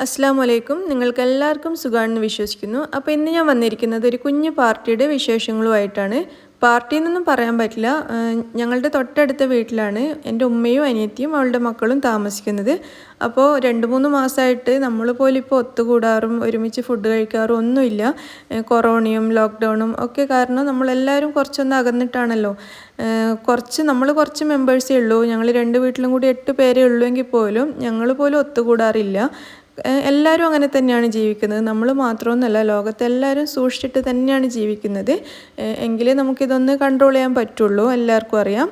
അസ്സലാമു അലൈക്കും. നിങ്ങൾക്കെല്ലാവർക്കും സുഖമാണെന്ന് വിശ്വസിക്കുന്നു. അപ്പോൾ ഇന്ന് ഞാൻ വന്നിരിക്കുന്നത് ഒരു കുഞ്ഞു പാർട്ടിയുടെ വിശേഷങ്ങളുമായിട്ടാണ്. പാർട്ടി എന്നൊന്നും പറയാൻ പറ്റില്ല. ഞങ്ങളുടെ തൊട്ടടുത്ത വീട്ടിലാണ് എൻ്റെ ഉമ്മയും അനിയത്തിയും അവളുടെ മക്കളും താമസിക്കുന്നത്. അപ്പോൾ 2-3 മാസമായിട്ട് നമ്മൾ പോലും ഇപ്പോൾ ഒത്തുകൂടാറും ഒരുമിച്ച് ഫുഡ് കഴിക്കാറും ഒന്നുമില്ല. കൊറോണയും ലോക്ക്ഡൗണും ഒക്കെ കാരണം നമ്മളെല്ലാവരും കുറച്ചൊന്ന് അകന്നിട്ടാണല്ലോ. നമ്മൾ കുറച്ച് മെമ്പേഴ്സേ ഉള്ളൂ. ഞങ്ങൾ 2 വീട്ടിലും കൂടി 8 പേരേ ഉള്ളൂ എങ്കിൽ പോലും ഞങ്ങൾ പോലും ഒത്തുകൂടാറില്ല. എല്ലാവരും അങ്ങനെ തന്നെയാണ് ജീവിക്കുന്നത്. നമ്മൾ മാത്രമൊന്നുമല്ല, ലോകത്തെല്ലാവരും സൂക്ഷിച്ചിട്ട് തന്നെയാണ് ജീവിക്കുന്നത്. എങ്കിലേ നമുക്കിതൊന്ന് കൺട്രോൾ ചെയ്യാൻ പറ്റുള്ളൂ, എല്ലാവർക്കും അറിയാം.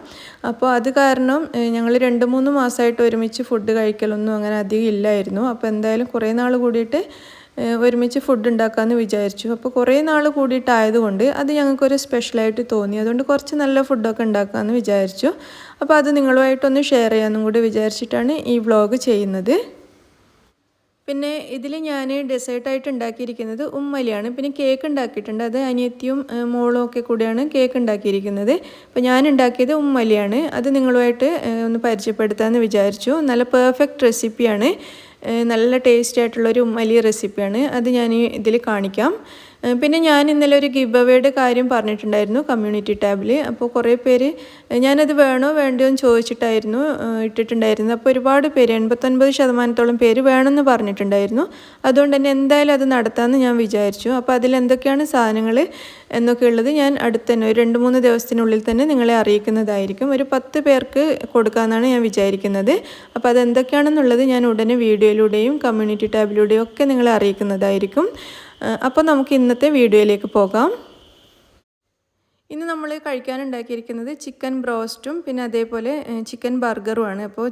അപ്പോൾ അത് കാരണം ഞങ്ങൾ 2-3 മാസമായിട്ട് ഒരുമിച്ച് ഫുഡ് കഴിക്കലൊന്നും അങ്ങനെ അധികം ഇല്ലായിരുന്നു. അപ്പോൾ എന്തായാലും കുറേ നാൾ കൂടിയിട്ട് ഒരുമിച്ച് ഫുഡ് ഉണ്ടാക്കാമെന്ന് വിചാരിച്ചു. അപ്പോൾ കുറേ നാൾ കൂടിയിട്ടായതുകൊണ്ട് അത് ഞങ്ങൾക്കൊരു സ്പെഷ്യലായിട്ട് തോന്നി. അതുകൊണ്ട് കുറച്ച് നല്ല ഫുഡൊക്കെ ഉണ്ടാക്കാമെന്ന് വിചാരിച്ചു. അപ്പോൾ അത് നിങ്ങളുമായിട്ടൊന്ന് ഷെയർ ചെയ്യാമെന്നും കൂടി വിചാരിച്ചിട്ടാണ് ഈ വ്ളോഗ് ചെയ്യുന്നത്. പിന്നെ ഇതിൽ ഞാൻ ഡെസേർട്ടായിട്ട് ഉണ്ടാക്കിയിരിക്കുന്നത് ഉമ്മലിയാണ്. പിന്നെ കേക്ക് ഉണ്ടാക്കിയിട്ടുണ്ട്. അത് അനിയത്തിയും മോളും ഒക്കെ കൂടിയാണ് കേക്ക് ഉണ്ടാക്കിയിരിക്കുന്നത്. അപ്പോൾ ഞാൻ ഉണ്ടാക്കിയത് ഉമ്മലിയാണ്. അത് നിങ്ങളുമായിട്ട് ഒന്ന് പരിചയപ്പെടുത്താമെന്ന് വിചാരിച്ചു. നല്ല പെർഫെക്റ്റ് റെസിപ്പിയാണ്. നല്ല ടേസ്റ്റ് ആയിട്ടുള്ളൊരു ഉമ്മലി റെസിപ്പിയാണ്. അത് ഞാൻ ഇതിൽ കാണിക്കാം. പിന്നെ ഞാൻ ഇന്നലെ ഒരു ഗിവ് അവേയുടെ കാര്യം പറഞ്ഞിട്ടുണ്ടായിരുന്നു കമ്മ്യൂണിറ്റി ടാബിൽ. അപ്പോൾ കുറേ പേര് ഞാനത് വേണോ വേണ്ടയോ എന്ന് ചോദിച്ചിട്ടായിരുന്നു ഇട്ടിട്ടുണ്ടായിരുന്നത്. അപ്പോൾ ഒരുപാട് പേര് 89% പേര് വേണമെന്ന് പറഞ്ഞിട്ടുണ്ടായിരുന്നു. അതുകൊണ്ട് തന്നെ എന്തായാലും അത് നടത്താമെന്ന് ഞാൻ വിചാരിച്ചു. അപ്പോൾ അതിലെന്തൊക്കെയാണ് സാധനങ്ങൾ എന്നൊക്കെ ഉള്ളത് ഞാൻ അടുത്ത് തന്നെ ഒരു 2-3 ദിവസത്തിനുള്ളിൽ തന്നെ നിങ്ങളെ അറിയിക്കുന്നതായിരിക്കും. ഒരു 10 പേർക്ക് കൊടുക്കാമെന്നാണ് ഞാൻ വിചാരിക്കുന്നത്. അപ്പോൾ അതെന്തൊക്കെയാണെന്നുള്ളത് ഞാൻ ഉടനെ വീഡിയോയിലൂടെയും കമ്മ്യൂണിറ്റി ടാബിലൂടെയും ഒക്കെ നിങ്ങളെ അറിയിക്കുന്നതായിരിക്കും. അപ്പോൾ നമുക്ക് ഇന്നത്തെ വീഡിയോയിലേക്ക് പോകാം. ഇന്ന് നമ്മൾ കഴിക്കാനുണ്ടാക്കിയിരിക്കുന്നത് ചിക്കൻ ബ്രോസ്റ്റും പിന്നെ അതേപോലെ ചിക്കൻ ബർഗറുമാണ്. അപ്പോൾ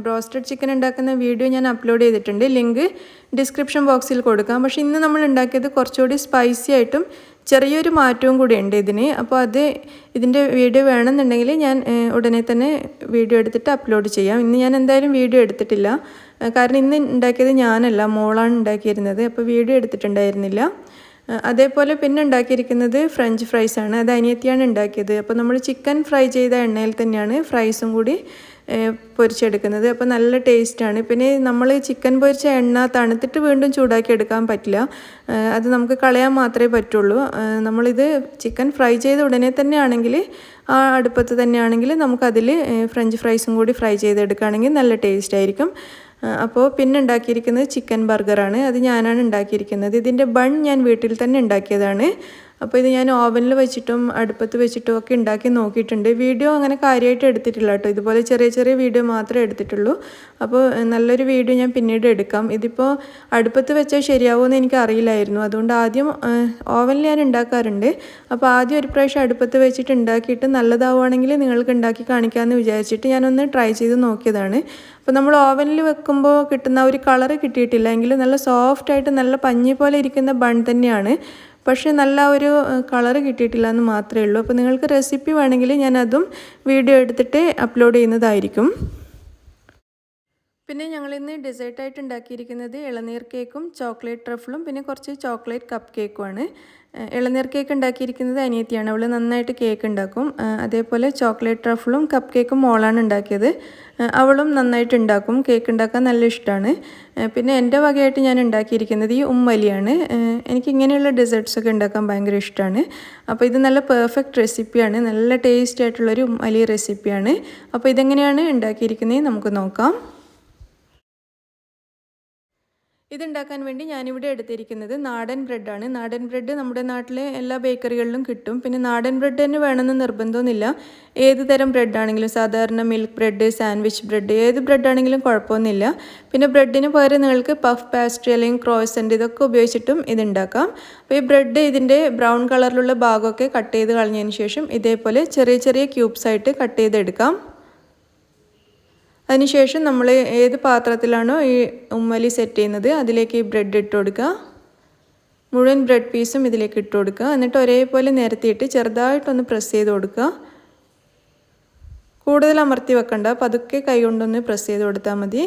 ബ്രോസ്റ്റഡ് ചിക്കൻ ഉണ്ടാക്കുന്ന വീഡിയോ ഞാൻ അപ്ലോഡ് ചെയ്തിട്ടുണ്ട്. ലിങ്ക് ഡിസ്ക്രിപ്ഷൻ ബോക്സിൽ കൊടുക്കാം. പക്ഷേ ഇന്ന് നമ്മൾ ഉണ്ടാക്കിയത് കുറച്ചുകൂടി സ്പൈസി ആയിട്ടും ചെറിയൊരു മാറ്റവും കൂടി ഉണ്ട് ഇതിന്. അപ്പോൾ ഇതിൻ്റെ വീഡിയോ വേണമെന്നുണ്ടെങ്കിൽ ഞാൻ ഉടനെ തന്നെ വീഡിയോ എടുത്തിട്ട് അപ്ലോഡ് ചെയ്യാം. ഇന്ന് ഞാൻ എന്തായാലും വീഡിയോ എടുത്തിട്ടില്ല. കാരണം ഇന്ന് ഉണ്ടാക്കിയത് ഞാനല്ല, മോളാണ് ഉണ്ടാക്കിയിരുന്നത്. അപ്പോൾ വീഡിയോ എടുത്തിട്ടുണ്ടായിരുന്നില്ല. അതേപോലെ പിന്നെ ഉണ്ടാക്കിയിരിക്കുന്നത് ഫ്രഞ്ച് ഫ്രൈസാണ്. അത് അനിയത്തിയാണ് ഉണ്ടാക്കിയത്. അപ്പോൾ നമ്മൾ ചിക്കൻ ഫ്രൈ ചെയ്ത എണ്ണയിൽ തന്നെയാണ് ഫ്രൈസും കൂടി പൊരിച്ചെടുക്കുന്നത്. അപ്പോൾ നല്ല ടേസ്റ്റാണ്. പിന്നെ നമ്മൾ ചിക്കൻ പൊരിച്ച എണ്ണ തണുത്തിട്ട് വീണ്ടും ചൂടാക്കി എടുക്കാൻ പറ്റില്ല. അത് നമുക്ക് കളയാൻ മാത്രമേ പറ്റുള്ളൂ. നമ്മളിത് ചിക്കൻ ഫ്രൈ ചെയ്ത ഉടനെ തന്നെ ആണെങ്കിൽ ആ അടുപ്പത്ത് തന്നെയാണെങ്കിൽ നമുക്കതിൽ ഫ്രഞ്ച് ഫ്രൈസും കൂടി ഫ്രൈ ചെയ്തെടുക്കുകയാണെങ്കിൽ നല്ല ടേസ്റ്റ് ആയിരിക്കും. അപ്പോൾ പിന്നെ ഉണ്ടാക്കിയിരിക്കുന്നത് ചിക്കൻ ബർഗറാണ്. അത് ഞാനാണ് ഉണ്ടാക്കിയിരിക്കുന്നത്. ഇതിൻ്റെ ബൺ ഞാൻ വീട്ടിൽ തന്നെ ഉണ്ടാക്കിയതാണ്. അപ്പോൾ ഇത് ഞാൻ ഓവനിൽ വെച്ചിട്ടും അടുപ്പത്ത് വെച്ചിട്ടും ഒക്കെ ഉണ്ടാക്കി നോക്കിയിട്ടുണ്ട്. വീഡിയോ അങ്ങനെ കാര്യമായിട്ട് എടുത്തിട്ടില്ല കേട്ടോ. ഇതുപോലെ ചെറിയ ചെറിയ വീഡിയോ മാത്രമേ എടുത്തിട്ടുള്ളൂ. അപ്പോൾ നല്ലൊരു വീഡിയോ ഞാൻ പിന്നീട് എടുക്കാം. ഇതിപ്പോൾ അടുപ്പത്ത് വെച്ചാൽ ശരിയാവുമെന്ന് എനിക്ക് അറിയില്ലായിരുന്നു. അതുകൊണ്ട് ആദ്യം ഓവനിൽ ഞാൻ ഉണ്ടാക്കാറുണ്ട്. അപ്പോൾ ആദ്യം ഒരു പ്രാവശ്യം അടുപ്പത്ത് വെച്ചിട്ട് ഉണ്ടാക്കിയിട്ട് നല്ലതാവുകയാണെങ്കിൽ നിങ്ങൾക്ക് ഉണ്ടാക്കി കാണിക്കാമെന്ന് വിചാരിച്ചിട്ട് ഞാനൊന്ന് ട്രൈ ചെയ്ത് നോക്കിയതാണ്. അപ്പോൾ നമ്മൾ ഓവനിൽ വെക്കുമ്പോൾ കിട്ടുന്ന ഒരു കളറ് കിട്ടിയിട്ടില്ല എങ്കിലും നല്ല സോഫ്റ്റായിട്ട് നല്ല പഞ്ഞി പോലെ ഇരിക്കുന്ന ബൺ തന്നെയാണ്. പക്ഷേ നല്ല ഒരു കളറ് കിട്ടിയിട്ടില്ല എന്ന് മാത്രമേ ഉള്ളൂ. അപ്പോൾ നിങ്ങൾക്ക് റെസിപ്പി വേണമെങ്കിൽ ഞാനതും വീഡിയോ എടുത്തിട്ട് അപ്ലോഡ് ചെയ്യുന്നതായിരിക്കും. പിന്നെ ഞങ്ങളിന്ന് ഡെസേർട്ടായിട്ട് ഉണ്ടാക്കിയിരിക്കുന്നത് ഇളനീർ കേക്കും ചോക്ലേറ്റ് ട്രഫിളും പിന്നെ കുറച്ച് ചോക്ലേറ്റ് കപ്പ് കേക്കുമാണ്. ഇളനീർ കേക്ക് ഉണ്ടാക്കിയിരിക്കുന്നത് അനിയത്തിയാണ്. അവൾ നന്നായിട്ട് കേക്ക് ഉണ്ടാക്കും. അതേപോലെ ചോക്ലേറ്റ് ട്രഫിളും കപ്പ് കേക്കും മോളാണ് ഉണ്ടാക്കിയത്. അവളും നന്നായിട്ട് ഉണ്ടാക്കും. കേക്ക് ഉണ്ടാക്കാൻ നല്ല ഇഷ്ടമാണ്. പിന്നെ എൻ്റെ വകയായിട്ട് ഞാൻ ഉണ്ടാക്കിയിരിക്കുന്നത് ഈ ഉമ്മലിയാണ്. എനിക്ക് ഇങ്ങനെയുള്ള ഡെസേർട്ട്സൊക്കെ ഉണ്ടാക്കാൻ ഭയങ്കര ഇഷ്ടമാണ്. അപ്പോൾ ഇത് നല്ല പെർഫെക്റ്റ് റെസിപ്പിയാണ്. നല്ല ടേസ്റ്റ് ആയിട്ടുള്ളൊരു ഉമ്മലി റെസിപ്പിയാണ്. അപ്പോൾ ഇതെങ്ങനെയാണ് ഉണ്ടാക്കിയിരിക്കുന്നത് നമുക്ക് നോക്കാം. ഇതുണ്ടാക്കാൻ വേണ്ടി ഞാനിവിടെ എടുത്തിരിക്കുന്നത് നാടൻ ബ്രെഡാണ്. നാടൻ ബ്രെഡ് നമ്മുടെ നാട്ടിലെ എല്ലാ ബേക്കറികളിലും കിട്ടും. പിന്നെ നാടൻ ബ്രെഡ് തന്നെ വേണമെന്ന് നിർബന്ധമൊന്നുമില്ല. ഏത് തരം ബ്രെഡാണെങ്കിലും, സാധാരണ മിൽക്ക് ബ്രെഡ്, സാൻഡ്വിച്ച് ബ്രെഡ്, ഏത് ബ്രെഡാണെങ്കിലും കുഴപ്പമൊന്നുമില്ല. പിന്നെ ബ്രെഡിന് പകരം നിങ്ങൾക്ക് പഫ് പാസ്ട്രി അല്ലെങ്കിൽ ക്രോസൻ്റ് ഇതൊക്കെ ഉപയോഗിച്ചിട്ടും ഇതുണ്ടാക്കാം. അപ്പോൾ ഈ ബ്രെഡ് ഇതിൻ്റെ ബ്രൗൺ കളറിലുള്ള ഭാഗമൊക്കെ കട്ട് ചെയ്ത് കളഞ്ഞതിന് ശേഷം ഇതേപോലെ ചെറിയ ചെറിയ ക്യൂബ്സായിട്ട് കട്ട് ചെയ്തെടുക്കാം. അതിനുശേഷം നമ്മൾ ഏത് പാത്രത്തിലാണോ ഈ ഉമ്മലി സെറ്റ് ചെയ്യുന്നത് അതിലേക്ക് ഈ ബ്രെഡ് ഇട്ട് കൊടുക്കുക. മുഴുവൻ ബ്രെഡ് പീസും ഇതിലേക്ക് ഇട്ട് കൊടുക്കുക. എന്നിട്ട് ഒരേപോലെ നിരത്തിയിട്ട് ചെറുതായിട്ടൊന്ന് പ്രസ് ചെയ്ത് കൊടുക്കുക. കൂടുതൽ അമർത്തി വെക്കണ്ട, പതുക്കെ കൈ കൊണ്ടൊന്ന് പ്രസ് ചെയ്ത് കൊടുത്താൽ മതി.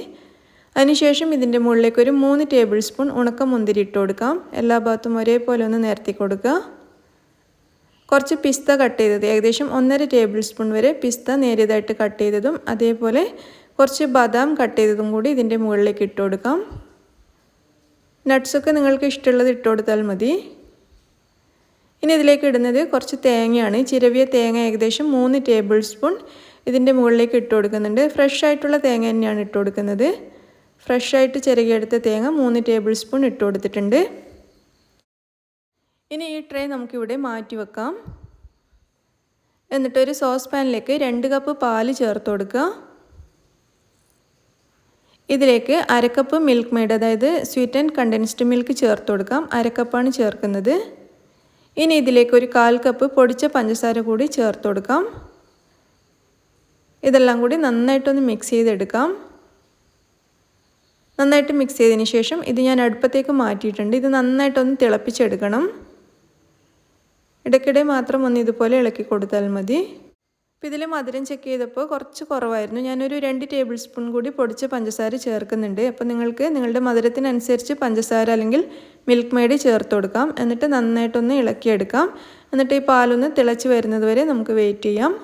അതിനുശേഷം ഇതിൻ്റെ മുകളിലേക്ക് ഒരു 3 ടേബിൾ സ്പൂൺ ഉണക്ക മുന്തിരി ഇട്ട് കൊടുക്കാം. എല്ലാ ഭാഗത്തും ഒരേപോലെ ഒന്ന് നിരത്തി കൊടുക്കുക. കുറച്ച് പിസ്ത കട്ട് ചെയ്തത്, ഏകദേശം 1.5 ടേബിൾ സ്പൂൺ വരെ പിസ്ത നേരിയതായിട്ട് കട്ട് ചെയ്തതും അതേപോലെ കുറച്ച് ബദാം കട്ട് ചെയ്തതും കൂടി ഇതിൻ്റെ മുകളിലേക്ക് ഇട്ട് കൊടുക്കാം. നട്ട്സൊക്കെ നിങ്ങൾക്ക് ഇഷ്ടമുള്ളത് ഇട്ട് കൊടുത്താൽ മതി. ഇനി ഇതിലേക്ക് ഇടുന്നത് കുറച്ച് തേങ്ങയാണ്. ചിരവിയ തേങ്ങ ഏകദേശം 3 ടേബിൾ സ്പൂൺ ഇതിൻ്റെ മുകളിലേക്ക് ഇട്ട് കൊടുക്കുന്നുണ്ട്. ഫ്രഷ് ആയിട്ടുള്ള തേങ്ങ തന്നെയാണ് ഇട്ട് കൊടുക്കുന്നത്. ഫ്രഷ് ആയിട്ട് ചിരകിയെടുത്ത തേങ്ങ 3 ടേബിൾ സ്പൂൺ ഇട്ട് കൊടുത്തിട്ടുണ്ട്. ഇനി ഈ ട്രേ നമുക്കിവിടെ മാറ്റി വെക്കാം. എന്നിട്ടൊരു സോസ് പാനിലേക്ക് 2 കപ്പ് പാല് ചേർത്ത് കൊടുക്കുക. ഇതിലേക്ക് 1/2 കപ്പ് മിൽക്ക് മെയ്ഡ്, അതായത് സ്വീറ്റ് ആൻഡ് കണ്ടൻസ്ഡ് മിൽക്ക് ചേർത്ത് കൊടുക്കാം. 1/2 കപ്പാണ് ചേർക്കുന്നത്. ഇനി ഇതിലേക്ക് ഒരു 1/4 കപ്പ് പൊടിച്ച പഞ്ചസാര കൂടി ചേർത്ത് കൊടുക്കാം. ഇതെല്ലാം കൂടി നന്നായിട്ടൊന്ന് മിക്സ് ചെയ്തെടുക്കാം. നന്നായിട്ട് മിക്സ് ചെയ്തതിന് ശേഷം ഇത് ഞാൻ അടുപ്പത്തേക്ക് മാറ്റിയിട്ടുണ്ട്. ഇത് നന്നായിട്ടൊന്ന് തിളപ്പിച്ചെടുക്കണം. ഇടയ്ക്കിടെ മാത്രം ഒന്ന് ഇതുപോലെ ഇളക്കി കൊടുത്താൽ മതി. അപ്പോൾ ഇതിൽ മധുരം ചെക്ക് ചെയ്തപ്പോൾ കുറച്ച് കുറവായിരുന്നു. ഞാനൊരു 2 ടേബിൾ സ്പൂൺ കൂടി പൊടിച്ച പഞ്ചസാര ചേർക്കുന്നുണ്ട്. അപ്പോൾ നിങ്ങൾക്ക് നിങ്ങളുടെ മധുരത്തിനനുസരിച്ച് പഞ്ചസാര അല്ലെങ്കിൽ മിൽക്ക് മെയ്ഡ് ചേർത്ത് കൊടുക്കാം. എന്നിട്ട് നന്നായിട്ടൊന്ന് ഇളക്കിയെടുക്കാം. എന്നിട്ട് ഈ പാലൊന്ന് തിളച്ച് വരുന്നത് വരെ നമുക്ക് വെയിറ്റ് ചെയ്യാം.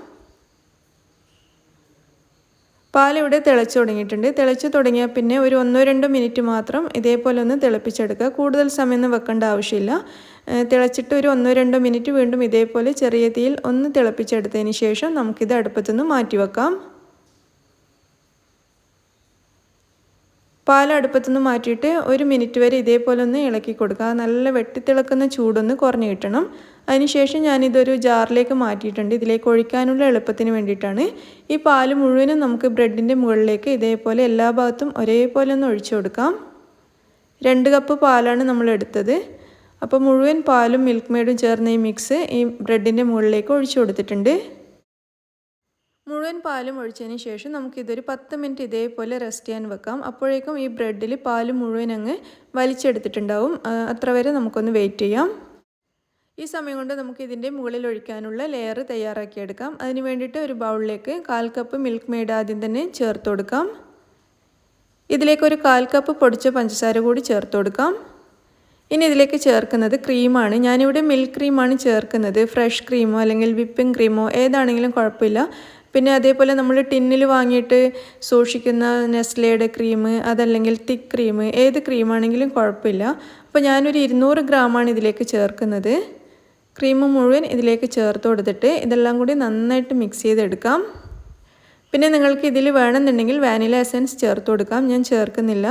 പാലിവിടെ തിളച്ച് തുടങ്ങിയിട്ടുണ്ട്. തിളച്ച് തുടങ്ങിയാൽ പിന്നെ ഒരു 1-2 മിനിറ്റ് മാത്രം ഇതേപോലെ ഒന്ന് തിളപ്പിച്ചെടുക്കുക. കൂടുതൽ സമയമൊന്നും വെക്കേണ്ട ആവശ്യമില്ല. തിളച്ചിട്ട് ഒരു 1-2 മിനിറ്റ് വീണ്ടും ഇതേപോലെ ചെറിയ തീയിൽ ഒന്ന് തിളപ്പിച്ചെടുത്തതിന് ശേഷം നമുക്കിത് അടുപ്പത്തുനിന്ന് മാറ്റി വെക്കാം. പാൽ അടുപ്പത്തുനിന്ന് മാറ്റിയിട്ട് 1 മിനിറ്റ് വരെ ഇതേപോലെ ഒന്ന് ഇളക്കി കൊടുക്കുക. നല്ല വെട്ടിത്തിളക്കുന്ന ചൂടൊന്ന് കുറഞ്ഞു കിട്ടണം. അതിനുശേഷം ഞാനിതൊരു ജാറിലേക്ക് മാറ്റിയിട്ടുണ്ട്. ഇതിലേക്ക് ഒഴിക്കാനുള്ള എളുപ്പത്തിന് വേണ്ടിയിട്ടാണ്. ഈ പാൽ മുഴുവനും നമുക്ക് ബ്രെഡിൻ്റെ മുകളിലേക്ക് ഇതേപോലെ എല്ലാ ഭാഗത്തും ഒരേപോലെ ഒന്ന് ഒഴിച്ചു കൊടുക്കാം. 2 കപ്പ് പാലാണ് നമ്മൾ എടുത്തത്. അപ്പോൾ മുഴുവൻ പാലും മിൽക്ക് മെയ്ഡും ചേർന്ന ഈ മിക്സ് ഈ ബ്രെഡിൻ്റെ മുകളിലേക്ക് ഒഴിച്ചു കൊടുത്തിട്ടുണ്ട്. മുഴുവൻ പാലും ഒഴിച്ചതിന് ശേഷം നമുക്കിതൊരു 10 മിനിറ്റ് ഇതേപോലെ റെസ്റ്റ് ചെയ്യാൻ വെക്കാം. അപ്പോഴേക്കും ഈ ബ്രെഡിൽ പാല് മുഴുവൻ അങ്ങ് വലിച്ചെടുത്തിട്ടുണ്ടാവും. അത്ര വരെ നമുക്കൊന്ന് വെയിറ്റ് ചെയ്യാം. ഈ സമയം കൊണ്ട് നമുക്ക് ഇതിൻ്റെ മുകളിൽ ഒഴിക്കാനുള്ള ലെയർ തയ്യാറാക്കിയെടുക്കാം. അതിന് വേണ്ടിയിട്ട് ഒരു ബൗളിലേക്ക് 1/4 കപ്പ് മിൽക്ക് മെയ്ഡ് ആദ്യം തന്നെ ചേർത്ത് കൊടുക്കാം. ഇതിലേക്ക് ഒരു 1/4 കപ്പ് പൊടിച്ച പഞ്ചസാര കൂടി ചേർത്ത് കൊടുക്കാം. ഇനി ഇതിലേക്ക് ചേർക്കുന്നത് ക്രീമാണ്. ഞാനിവിടെ മിൽക്ക് ക്രീമാണ് ചേർക്കുന്നത്. ഫ്രഷ് ക്രീമോ അല്ലെങ്കിൽ വിപ്പിംഗ് ക്രീമോ ഏതാണെങ്കിലും കുഴപ്പമില്ല. പിന്നെ അതേപോലെ നമ്മൾ ടിന്നിൽ വാങ്ങിയിട്ട് സൂക്ഷിക്കുന്ന നെസ്ലയുടെ ക്രീം, അതല്ലെങ്കിൽ തിക്ക് ക്രീം, ഏത് ക്രീമാണെങ്കിലും കുഴപ്പമില്ല. അപ്പോൾ ഞാനൊരു 200 ഗ്രാമാണ് ഇതിലേക്ക് ചേർക്കുന്നത്. ക്രീം മുഴുവൻ ഇതിലേക്ക് ചേർത്ത് കൊടുത്തിട്ട് ഇതെല്ലാം കൂടി നന്നായിട്ട് മിക്സ് ചെയ്തെടുക്കാം. പിന്നെ നിങ്ങൾക്ക് ഇതിൽ വേണമെന്നുണ്ടെങ്കിൽ വാനില എസൻസ് ചേർത്ത് കൊടുക്കാം. ഞാൻ ചേർക്കുന്നില്ല.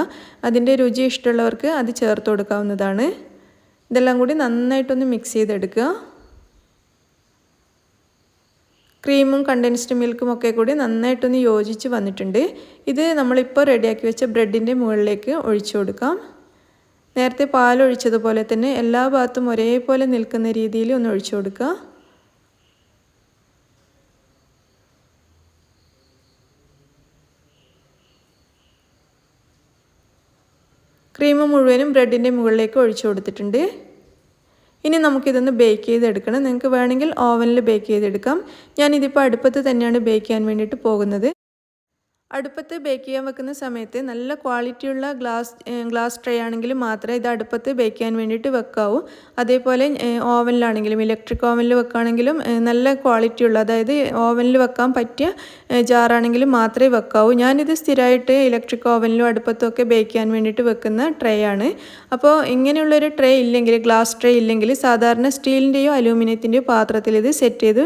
അതിൻ്റെ രുചി ഇഷ്ടമുള്ളവർക്ക് അത് ചേർത്ത് കൊടുക്കാവുന്നതാണ്. ഇതെല്ലാം കൂടി നന്നായിട്ടൊന്ന് മിക്സ് ചെയ്തെടുക്കുക. ക്രീമും കണ്ടൻസ്ഡ് മിൽക്കും ഒക്കെ കൂടി നന്നായിട്ടൊന്ന് യോജിച്ച് വന്നിട്ടുണ്ട്. ഇത് നമ്മളിപ്പോൾ റെഡിയാക്കി വെച്ച ബ്രെഡിൻ്റെ മുകളിലേക്ക് ഒഴിച്ചു കൊടുക്കാം. നേരത്തെ പാലൊഴിച്ചതുപോലെ തന്നെ എല്ലാ ഭാഗത്തും ഒരേപോലെ നിൽക്കുന്ന രീതിയിൽ ഒന്ന് ഒഴിച്ചു കൊടുക്കുക. ക്രീം മുഴുവനും ബ്രെഡിൻ്റെ മുകളിലേക്ക് ഒഴിച്ചു കൊടുത്തിട്ടുണ്ട്. ഇനി നമുക്കിതൊന്ന് ബേക്ക് ചെയ്തെടുക്കണം. നിങ്ങൾക്ക് വേണമെങ്കിൽ ഓവനിൽ ബേക്ക് ചെയ്തെടുക്കാം. ഞാനിതിപ്പോൾ അടുപ്പത്ത് തന്നെയാണ് ബേക്ക് ചെയ്യാൻ വേണ്ടിയിട്ട് പോകുന്നത്. അടുപ്പത്ത് ബേക്ക് ചെയ്യാൻ വെക്കുന്ന സമയത്ത് നല്ല ക്വാളിറ്റിയുള്ള ഗ്ലാസ് ട്രേ ആണെങ്കിൽ മാത്രമേ ഇത് അടുപ്പത്ത് ബേക്ക് ചെയ്യാൻ വേണ്ടിയിട്ട് വെക്കാവൂ. അതേപോലെ ഓവനിലാണെങ്കിലും ഇലക്ട്രിക് ഓവനിൽ വെക്കുകയാണെങ്കിലും നല്ല ക്വാളിറ്റിയുള്ള, അതായത് ഓവനിൽ വെക്കാൻ പറ്റിയ ജാറാണെങ്കിലും മാത്രമേ വെക്കാവൂ. ഞാനിത് സ്ഥിരമായിട്ട് ഇലക്ട്രിക് ഓവനിലും അടുപ്പത്തൊക്കെ ബേക്ക് ചെയ്യാൻ വേണ്ടിയിട്ട് വെക്കുന്ന ട്രേ ആണ്. അപ്പോൾ ഇങ്ങനെയുള്ളൊരു ട്രേ ഇല്ലെങ്കിൽ, ഗ്ലാസ് ട്രേ ഇല്ലെങ്കിൽ സാധാരണ സ്റ്റീലിൻ്റെയോ അലൂമിനിയത്തിൻ്റെയോ പാത്രത്തിൽ ഇത് സെറ്റ് ചെയ്ത്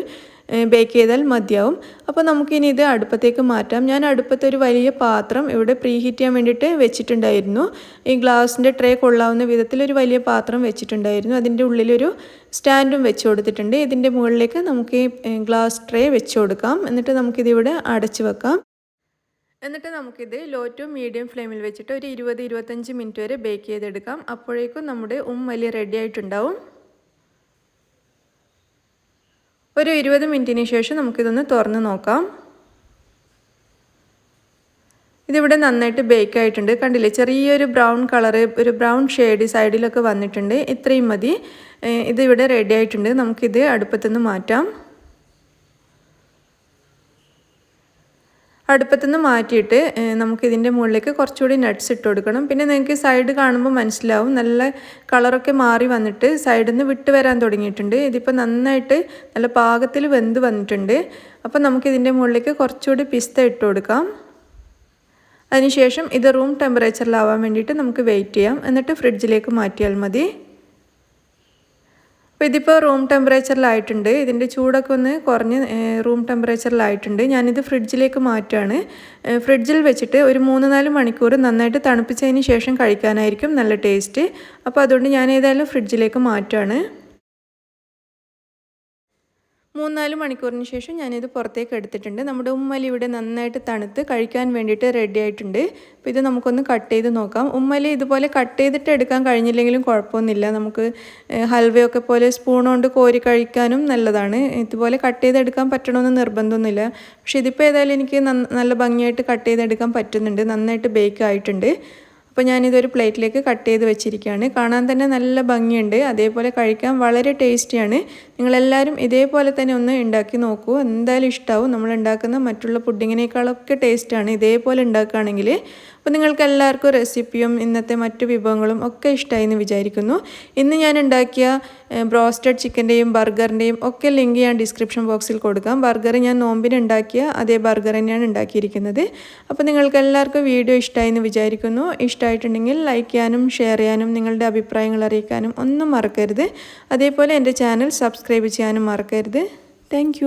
ബേക്ക് ചെയ്താൽ മതിയാവും. അപ്പോൾ നമുക്കിനി ഇത് അടുപ്പത്തേക്ക് മാറ്റാം. ഞാൻ അടുപ്പത്തൊരു വലിയ പാത്രം ഇവിടെ പ്രീ ഹീറ്റ് ചെയ്യാൻ വേണ്ടിയിട്ട് വെച്ചിട്ടുണ്ടായിരുന്നു. ഈ ഗ്ലാസിൻ്റെ ട്രേ കൊള്ളാവുന്ന വിധത്തിലൊരു വലിയ പാത്രം വെച്ചിട്ടുണ്ടായിരുന്നു. അതിൻ്റെ ഉള്ളിലൊരു സ്റ്റാൻഡും വെച്ച് കൊടുത്തിട്ടുണ്ട്. ഇതിൻ്റെ മുകളിലേക്ക് നമുക്ക് ഈ ഗ്ലാസ് ട്രേ വെച്ച് കൊടുക്കാം. എന്നിട്ട് നമുക്കിതിവിടെ അടച്ചു വെക്കാം. എന്നിട്ട് നമുക്കിത് ലോ ടു മീഡിയം ഫ്ലെയിമിൽ വെച്ചിട്ട് ഒരു 20-25 മിനിറ്റ് വരെ ബേക്ക് ചെയ്തെടുക്കാം. അപ്പോഴേക്കും നമ്മുടെ വലിയ റെഡി ആയിട്ടുണ്ടാവും. ഒരു 20 മിനിറ്റിന് ശേഷം നമുക്കിതൊന്ന് തുറന്ന് നോക്കാം. ഇതിവിടെ നന്നായിട്ട് ബേക്ക് ആയിട്ടുണ്ട്. കണ്ടില്ലേ, ചെറിയൊരു ബ്രൗൺ കളറ്, ഒരു ബ്രൗൺ ഷെയ്ഡ് സൈഡിലൊക്കെ വന്നിട്ടുണ്ട്. ഇത്രയും മതി. ഇതിവിടെ റെഡി ആയിട്ടുണ്ട്. നമുക്കിത് അടുപ്പത്തുനിന്ന് മാറ്റാം. അടുപ്പത്തുനിന്ന് മാറ്റിയിട്ട് നമുക്കിതിൻ്റെ മുകളിലേക്ക് കുറച്ചുകൂടി നട്ട്സ് ഇട്ട് കൊടുക്കണം. പിന്നെ നിങ്ങൾക്ക് സൈഡ് കാണുമ്പോൾ മനസ്സിലാവും, നല്ല കളറൊക്കെ മാറി വന്നിട്ട് സൈഡിൽ നിന്ന് വിട്ട് വരാൻ തുടങ്ങിയിട്ടുണ്ട്. ഇതിപ്പോൾ നന്നായിട്ട് നല്ല പാകത്തിൽ വെന്ത് വന്നിട്ടുണ്ട്. അപ്പോൾ നമുക്കിതിൻ്റെ മുകളിലേക്ക് കുറച്ചുകൂടി പിസ്ത ഇട്ട് കൊടുക്കാം. അതിനുശേഷം ഇത് റൂം ടെമ്പറേച്ചറിലാവാൻ വേണ്ടിയിട്ട് നമുക്ക് വെയിറ്റ് ചെയ്യാം. എന്നിട്ട് ഫ്രിഡ്ജിലേക്ക് മാറ്റിയാൽ മതി. അപ്പോൾ ഇതിപ്പോൾ റൂം ടെമ്പറേച്ചറിലായിട്ടുണ്ട്. ഇതിൻ്റെ ചൂടൊക്കെ ഒന്ന് കുറഞ്ഞ് റൂം ടെമ്പറേച്ചറിലായിട്ടുണ്ട്. ഞാനിത് ഫ്രിഡ്ജിലേക്ക് മാറ്റുകയാണ്. ഫ്രിഡ്ജിൽ വെച്ചിട്ട് ഒരു 3-4 മണിക്കൂർ നന്നായിട്ട് തണുപ്പിച്ചതിന് ശേഷം കഴിക്കാനായിരിക്കും നല്ല ടേസ്റ്റ്. അപ്പോൾ അതുകൊണ്ട് ഞാൻ ഏതായാലും ഫ്രിഡ്ജിലേക്ക് മാറ്റുകയാണ്. 3-4 മണിക്കൂറിന് ശേഷം ഞാനിത് പുറത്തേക്ക് എടുത്തിട്ടുണ്ട്. നമ്മുടെ ഉമ്മലി ഇവിടെ നന്നായിട്ട് തണുത്ത് കഴിക്കാൻ വേണ്ടിയിട്ട് റെഡി ആയിട്ടുണ്ട്. അപ്പോൾ ഇത് നമുക്കൊന്ന് കട്ട് ചെയ്ത് നോക്കാം. ഉമ്മലി ഇതുപോലെ കട്ട് ചെയ്തിട്ട് എടുക്കാൻ കഴിഞ്ഞില്ലെങ്കിലും കുഴപ്പമൊന്നുമില്ല. നമുക്ക് ഹൽവയൊക്കെ പോലെ സ്പൂൺ കൊണ്ട് കോരി കഴിക്കാനും നല്ലതാണ്. ഇതുപോലെ കട്ട് ചെയ്തെടുക്കാൻ പറ്റണമെന്ന് നിർബന്ധമൊന്നുമില്ല. പക്ഷേ ഇതിപ്പോൾ ഏതായാലും എനിക്ക് നല്ല ഭംഗിയായിട്ട് കട്ട് ചെയ്തെടുക്കാൻ പറ്റുന്നുണ്ട്. നന്നായിട്ട് ബേക്ക് ആയിട്ടുണ്ട്. അപ്പോൾ ഞാനിതൊരു പ്ലേറ്റിലേക്ക് കട്ട് ചെയ്ത് വെച്ചിരിക്കുകയാണ്. കാണാൻ തന്നെ നല്ല ഭംഗിയുണ്ട്. അതേപോലെ കഴിക്കാൻ വളരെ ടേസ്റ്റിയാണ്. നിങ്ങളെല്ലാവരും ഇതേപോലെ തന്നെ ഒന്ന് ഉണ്ടാക്കി നോക്കൂ. എന്തായാലും ഇഷ്ടമാവും. നമ്മൾ ഉണ്ടാക്കുന്ന മറ്റുള്ള പുഡിങ്ങിനേക്കാളൊക്കെ ടേസ്റ്റാണ് ഇതേപോലെ ഉണ്ടാക്കുകയാണെങ്കിൽ. അപ്പോൾ നിങ്ങൾക്ക് എല്ലാവർക്കും റെസിപ്പിയും ഇന്നത്തെ മറ്റു വിഭവങ്ങളും ഒക്കെ ഇഷ്ടമായി എന്ന് വിചാരിക്കുന്നു. ഇന്ന് ഞാൻ ഉണ്ടാക്കിയ ബ്രോസ്റ്റഡ് ചിക്കൻ്റെയും ബർഗറിൻ്റെയും ഒക്കെ ലിങ്ക് ഞാൻ ഡിസ്ക്രിപ്ഷൻ ബോക്സിൽ കൊടുക്കാം. ബർഗർ ഞാൻ നോമ്പിന് ഉണ്ടാക്കിയ അതേ ബർഗർ തന്നെയാണ് ഉണ്ടാക്കിയിരിക്കുന്നത്. അപ്പോൾ നിങ്ങൾക്ക് എല്ലാവർക്കും വീഡിയോ ഇഷ്ടമായി എന്ന് വിചാരിക്കുന്നു. ഇഷ്ടമായിട്ടുണ്ടെങ്കിൽ ലൈക്ക് ചെയ്യാനും ഷെയർ ചെയ്യാനും നിങ്ങളുടെ അഭിപ്രായങ്ങൾ അറിയിക്കാനും ഒന്നും മറക്കരുത്. അതേപോലെ എൻ്റെ ചാനൽ സബ്സ്ക്രൈബ് ചെയ്യാനും മറക്കരുത്. താങ്ക്